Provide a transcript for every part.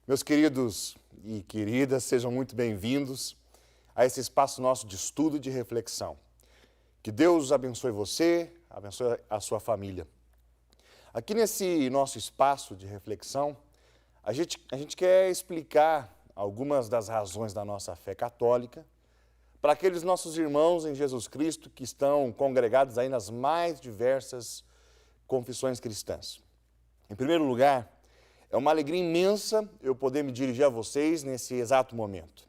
Meus queridos e queridas, sejam muito bem-vindos a esse espaço nosso de estudo e de reflexão. Que Deus abençoe você, abençoe a sua família. Aqui nesse nosso espaço de reflexão, a gente quer explicar algumas das razões da nossa fé católica para aqueles nossos irmãos em Jesus Cristo que estão congregados aí nas mais diversas confissões cristãs. Em primeiro lugar, é uma alegria imensa eu poder me dirigir a vocês nesse exato momento.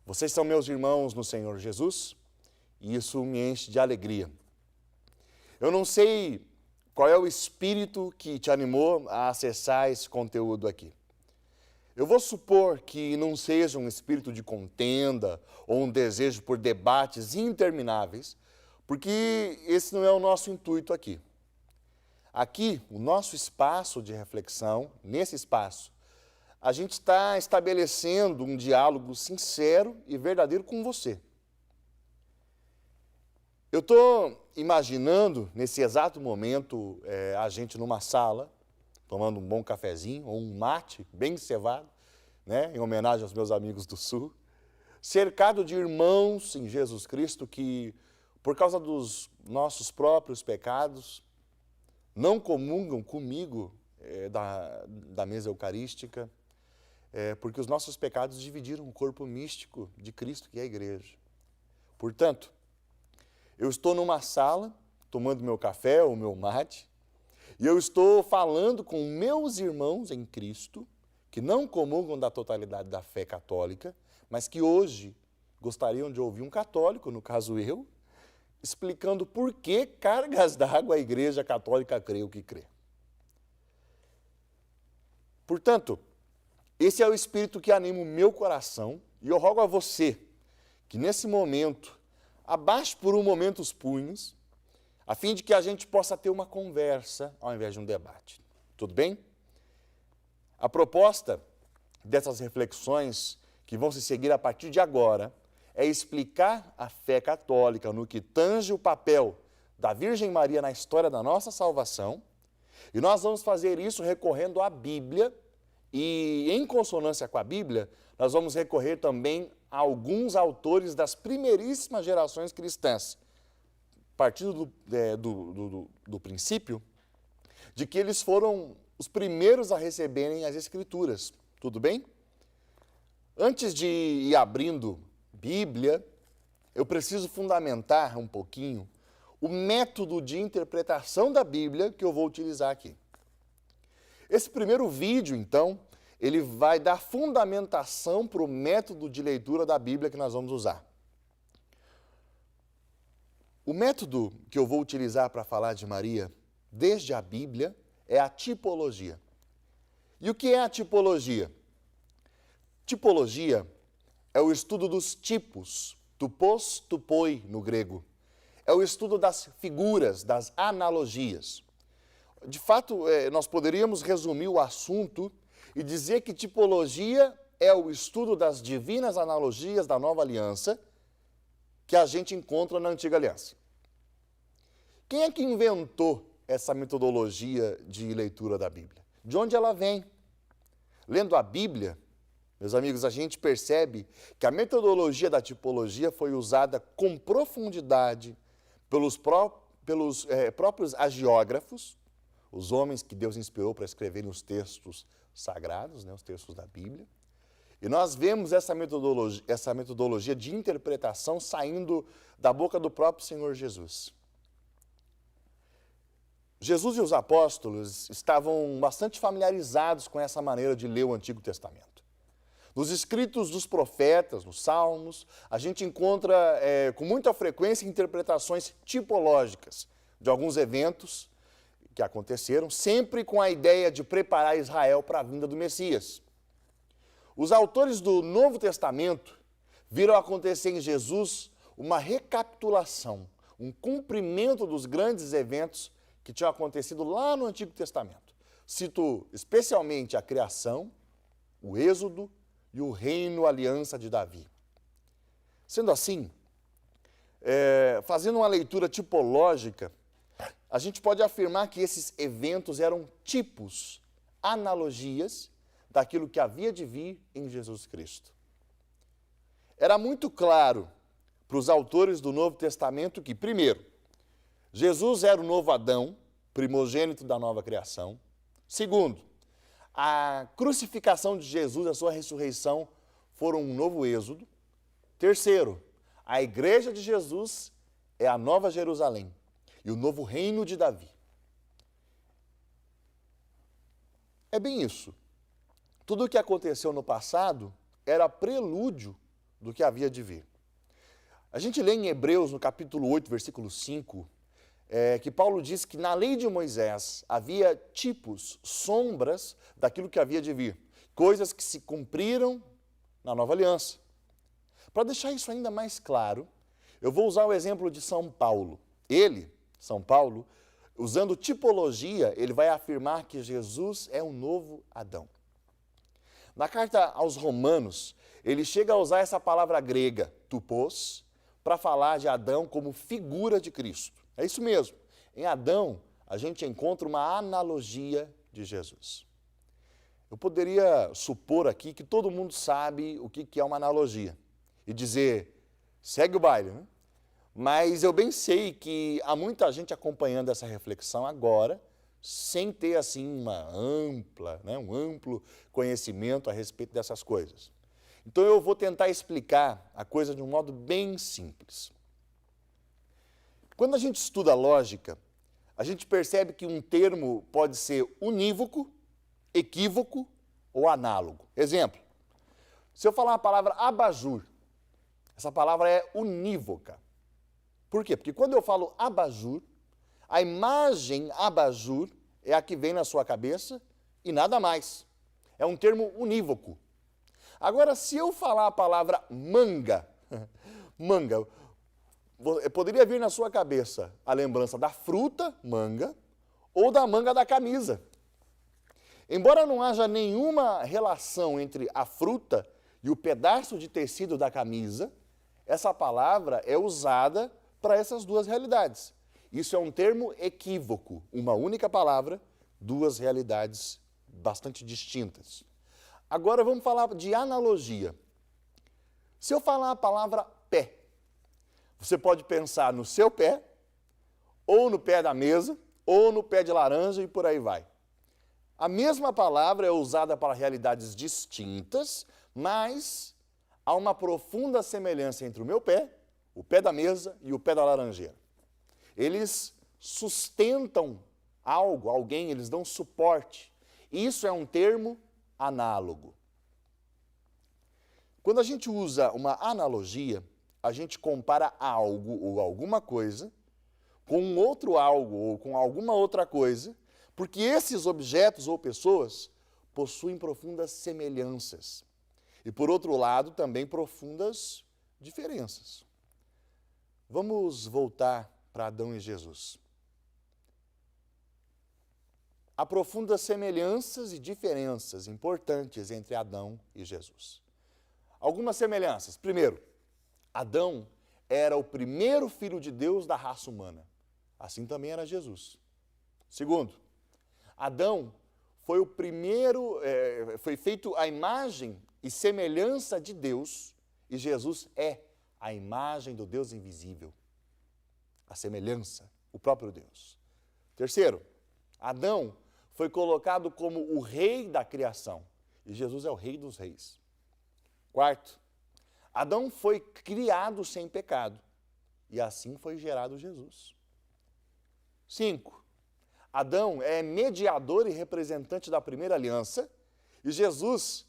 Vocês são meus irmãos no Senhor Jesus e isso me enche de alegria. Eu não sei qual é o espírito que te animou a acessar esse conteúdo aqui. Eu vou supor que não seja um espírito de contenda ou um desejo por debates intermináveis, porque esse não é o nosso intuito aqui. Aqui, o nosso espaço de reflexão, nesse espaço, a gente está estabelecendo um diálogo sincero e verdadeiro com você. Eu estou imaginando, nesse exato momento, a gente numa sala, tomando um bom cafezinho ou um mate bem cevado, né, em homenagem aos meus amigos do Sul, cercado de irmãos em Jesus Cristo que, por causa dos nossos próprios pecados, não comungam comigo da mesa eucarística, porque os nossos pecados dividiram o corpo místico de Cristo, que é a igreja. Portanto, eu estou numa sala, tomando meu café ou meu mate, e eu estou falando com meus irmãos em Cristo, que não comungam da totalidade da fé católica, mas que hoje gostariam de ouvir um católico, no caso eu, explicando por que cargas d'água a Igreja Católica crê o que crê. Portanto, esse é o espírito que anima o meu coração e eu rogo a você que nesse momento abaixe por um momento os punhos, a fim de que a gente possa ter uma conversa ao invés de um debate. Tudo bem? A proposta dessas reflexões que vão se seguir a partir de agora é explicar a fé católica no que tange o papel da Virgem Maria na história da nossa salvação, e nós vamos fazer isso recorrendo à Bíblia, e em consonância com a Bíblia, nós vamos recorrer também a alguns autores das primeiríssimas gerações cristãs, partindo do princípio de que eles foram os primeiros a receberem as Escrituras. Tudo bem? Antes de ir abrindo Bíblia, eu preciso fundamentar um pouquinho o método de interpretação da Bíblia que eu vou utilizar aqui. Esse primeiro vídeo, então, ele vai dar fundamentação para o método de leitura da Bíblia que nós vamos usar. O método que eu vou utilizar para falar de Maria, desde a Bíblia, é a tipologia. E o que é a tipologia? Tipologia é o estudo dos tipos, tupos, tupoi no grego. É o estudo das figuras, das analogias. De fato, nós poderíamos resumir o assunto e dizer que tipologia é o estudo das divinas analogias da Nova Aliança que a gente encontra na Antiga Aliança. Quem é que inventou essa metodologia de leitura da Bíblia? De onde ela vem? Lendo a Bíblia, meus amigos, a gente percebe que a metodologia da tipologia foi usada com profundidade pelos próprios agiógrafos, os homens que Deus inspirou para escreverem os textos sagrados, né, os textos da Bíblia. E nós vemos essa metodologia de interpretação saindo da boca do próprio Senhor Jesus. Jesus e os apóstolos estavam bastante familiarizados com essa maneira de ler o Antigo Testamento. Nos escritos dos profetas, nos Salmos, a gente encontra com muita frequência interpretações tipológicas de alguns eventos que aconteceram, sempre com a ideia de preparar Israel para a vinda do Messias. Os autores do Novo Testamento viram acontecer em Jesus uma recapitulação, um cumprimento dos grandes eventos que tinham acontecido lá no Antigo Testamento. Cito especialmente a criação, o Êxodo e o reino aliança de Davi. Sendo assim, fazendo uma leitura tipológica, a gente pode afirmar que esses eventos eram tipos, analogias daquilo que havia de vir em Jesus Cristo. Era muito claro para os autores do Novo Testamento que, primeiro, Jesus era o novo Adão, primogênito da nova criação. Segundo, a crucificação de Jesus, a sua ressurreição, foram um novo êxodo. Terceiro, a igreja de Jesus é a nova Jerusalém e o novo reino de Davi. É bem isso. Tudo o que aconteceu no passado era prelúdio do que havia de vir. A gente lê em Hebreus, no capítulo 8, versículo 5, que Paulo diz que na lei de Moisés havia tipos, sombras daquilo que havia de vir, coisas que se cumpriram na nova aliança. Para deixar isso ainda mais claro, eu vou usar o exemplo de São Paulo. Ele, São Paulo, usando tipologia, ele vai afirmar que Jesus é um novo Adão. Na carta aos Romanos, ele chega a usar essa palavra grega, tupos, para falar de Adão como figura de Cristo. É isso mesmo. Em Adão, a gente encontra uma analogia de Jesus. Eu poderia supor aqui que todo mundo sabe o que é uma analogia e dizer, segue o baile, né? Mas eu bem sei que há muita gente acompanhando essa reflexão agora, sem ter assim um amplo conhecimento a respeito dessas coisas. Então eu vou tentar explicar a coisa de um modo bem simples. Quando a gente estuda lógica, a gente percebe que um termo pode ser unívoco, equívoco ou análogo. Exemplo, se eu falar a palavra abajur, essa palavra é unívoca. Por quê? Porque quando eu falo abajur, a imagem abajur é a que vem na sua cabeça e nada mais. É um termo unívoco. Agora, se eu falar a palavra manga, manga, poderia vir na sua cabeça a lembrança da fruta, manga, ou da manga da camisa. Embora não haja nenhuma relação entre a fruta e o pedaço de tecido da camisa, essa palavra é usada para essas duas realidades. Isso é um termo equívoco, uma única palavra, duas realidades bastante distintas. Agora vamos falar de analogia. Se eu falar a palavra pé, você pode pensar no seu pé, ou no pé da mesa, ou no pé de laranja e por aí vai. A mesma palavra é usada para realidades distintas, mas há uma profunda semelhança entre o meu pé, o pé da mesa e o pé da laranjeira. Eles sustentam algo, alguém, eles dão suporte. Isso é um termo análogo. Quando a gente usa uma analogia, a gente compara algo ou alguma coisa com um outro algo ou com alguma outra coisa, porque esses objetos ou pessoas possuem profundas semelhanças. E, por outro lado, também profundas diferenças. Vamos voltar para Adão e Jesus. Há profundas semelhanças e diferenças importantes entre Adão e Jesus. Algumas semelhanças. Primeiro, Adão era o primeiro filho de Deus da raça humana. Assim também era Jesus. Segundo, Adão foi o primeiro, foi feito à imagem e semelhança de Deus, e Jesus é a imagem do Deus invisível. A semelhança, o próprio Deus. Terceiro, Adão foi colocado como o rei da criação, e Jesus é o rei dos reis. Quarto, Adão foi criado sem pecado, e assim foi gerado Jesus. 5. Adão é mediador e representante da primeira aliança, e Jesus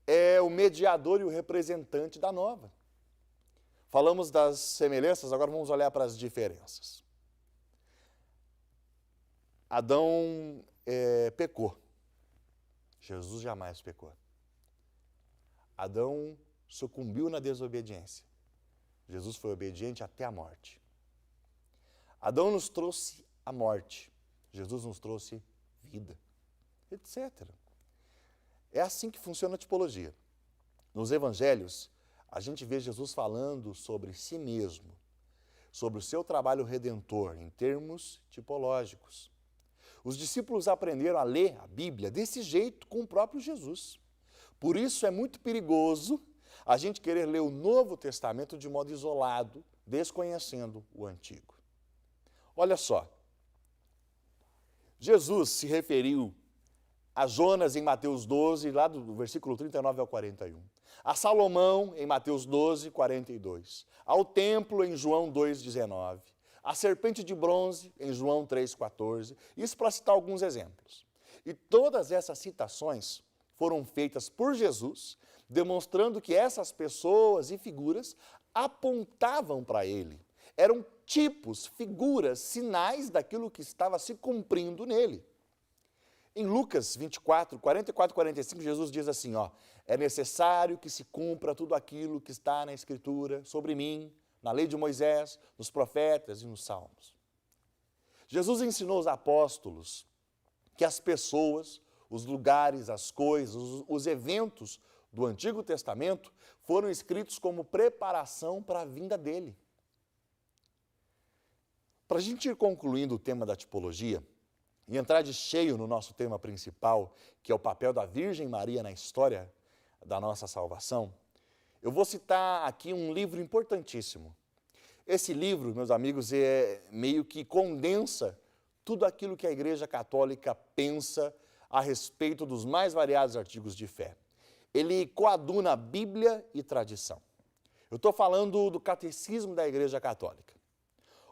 é o mediador e o representante da nova. Falamos das semelhanças, agora vamos olhar para as diferenças. Adão pecou. Jesus jamais pecou. Adão sucumbiu na desobediência. Jesus foi obediente até a morte. Adão nos trouxe a morte. Jesus nos trouxe vida, etc. É assim que funciona a tipologia. Nos evangelhos, a gente vê Jesus falando sobre si mesmo, sobre o seu trabalho redentor, em termos tipológicos. Os discípulos aprenderam a ler a Bíblia desse jeito com o próprio Jesus. Por isso é muito perigoso a gente querer ler o Novo Testamento de modo isolado, desconhecendo o Antigo. Olha só, Jesus se referiu a Jonas em Mateus 12, lá do versículo 39 ao 41. A Salomão em Mateus 12, 42. Ao templo em João 2,19. A serpente de bronze em João 3,14. Isso para citar alguns exemplos. E todas essas citações foram feitas por Jesus, demonstrando que essas pessoas e figuras apontavam para ele. Eram tipos, figuras, sinais daquilo que estava se cumprindo nele. Em Lucas 24, 44 e 45, Jesus diz assim, é necessário que se cumpra tudo aquilo que está na Escritura sobre mim, na lei de Moisés, nos profetas e nos salmos. Jesus ensinou os apóstolos que as pessoas, os lugares, as coisas, os eventos do Antigo Testamento foram escritos como preparação para a vinda dele. Para a gente ir concluindo o tema da tipologia e entrar de cheio no nosso tema principal, que é o papel da Virgem Maria na história da nossa salvação, eu vou citar aqui um livro importantíssimo. Esse livro, meus amigos, meio que condensa tudo aquilo que a Igreja Católica pensa a respeito dos mais variados artigos de fé. Ele coaduna Bíblia e tradição. Eu estou falando do Catecismo da Igreja Católica.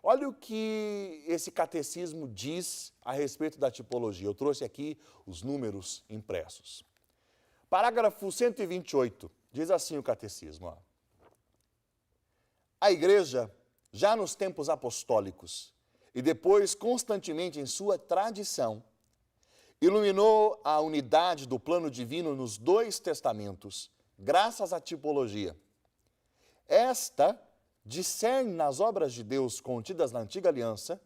Olha o que esse catecismo diz a respeito da tipologia. Eu trouxe aqui os números impressos. Parágrafo 128, diz assim o catecismo. A Igreja, já nos tempos apostólicos, e depois constantemente em sua tradição, iluminou a unidade do plano divino nos dois testamentos, graças à tipologia. Esta discerne nas obras de Deus contidas na Antiga Aliança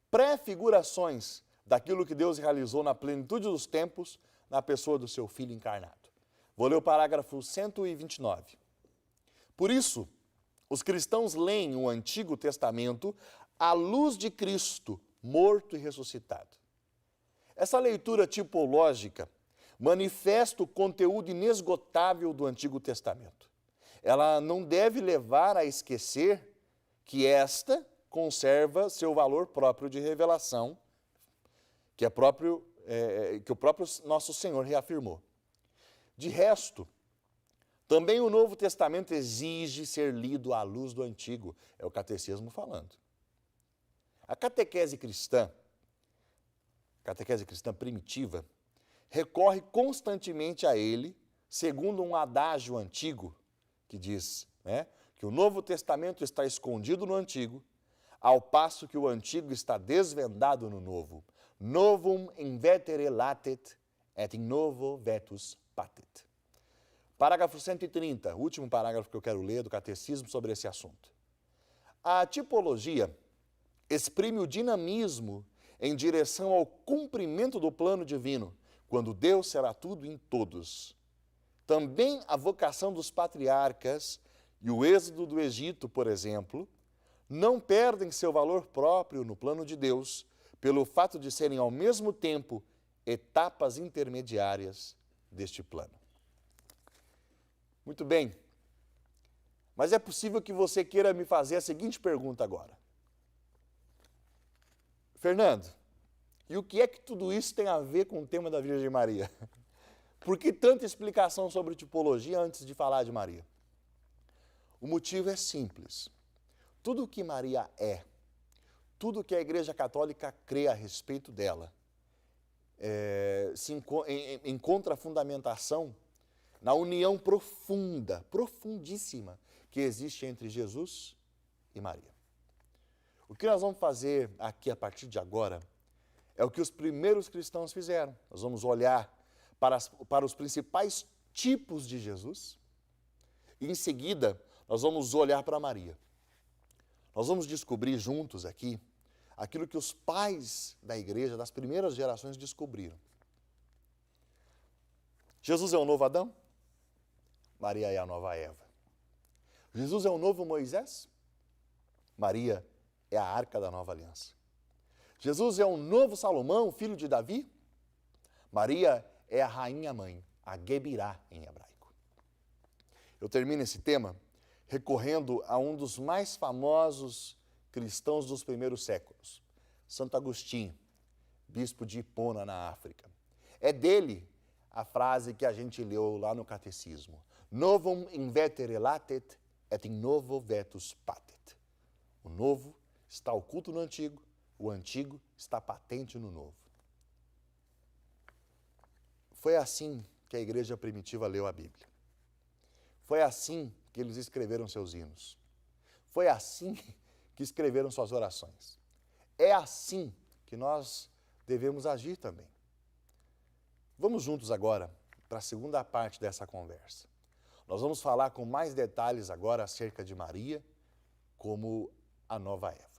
pré-figurações daquilo que Deus realizou na plenitude dos tempos na pessoa do seu Filho encarnado. Vou ler o parágrafo 129. Por isso, os cristãos leem o Antigo Testamento à luz de Cristo, morto e ressuscitado. Essa leitura tipológica manifesta o conteúdo inesgotável do Antigo Testamento. Ela não deve levar a esquecer que esta conserva seu valor próprio de revelação, que o próprio nosso Senhor reafirmou. De resto, também o Novo Testamento exige ser lido à luz do Antigo, é o catecismo falando. A catequese cristã primitiva, recorre constantemente a ele, segundo um adágio antigo, que diz que o Novo Testamento está escondido no Antigo, ao passo que o Antigo está desvendado no Novo. Novum in vetere latet, et in novo vetus patet. Parágrafo 130, último parágrafo que eu quero ler do Catecismo sobre esse assunto. A tipologia exprime o dinamismo em direção ao cumprimento do plano divino, quando Deus será tudo em todos. Também a vocação dos patriarcas e o êxodo do Egito, por exemplo, não perdem seu valor próprio no plano de Deus, pelo fato de serem ao mesmo tempo etapas intermediárias deste plano. Muito bem, mas é possível que você queira me fazer a seguinte pergunta agora. Fernando, e o que é que tudo isso tem a ver com o tema da Virgem Maria? Por que tanta explicação sobre tipologia antes de falar de Maria? O motivo é simples. Tudo o que Maria é, tudo o que a Igreja Católica crê a respeito dela, encontra fundamentação na união profunda, profundíssima, que existe entre Jesus e Maria. O que nós vamos fazer aqui a partir de agora é o que os primeiros cristãos fizeram. Nós vamos olhar para os principais tipos de Jesus e, em seguida, nós vamos olhar para Maria. Nós vamos descobrir juntos aqui aquilo que os pais da igreja, das primeiras gerações, descobriram. Jesus é o novo Adão, Maria é a nova Eva. Jesus é o novo Moisés, Maria é a arca da nova aliança. Jesus é o novo Salomão, filho de Davi, Maria é a rainha mãe. a Gebirá em hebraico. Eu termino esse tema recorrendo a um dos mais famosos cristãos dos primeiros séculos, Santo Agostinho, bispo de Hipona, na África. É dele a frase que a gente leu lá no Catecismo: Novum invetere latet et in novo vetus patet. O novo está oculto no antigo, o antigo está patente no novo. Foi assim que a igreja primitiva leu a Bíblia. Foi assim que eles escreveram seus hinos. Foi assim que escreveram suas orações. É assim que nós devemos agir também. Vamos juntos agora para a segunda parte dessa conversa. Nós vamos falar com mais detalhes agora acerca de Maria como a nova Eva.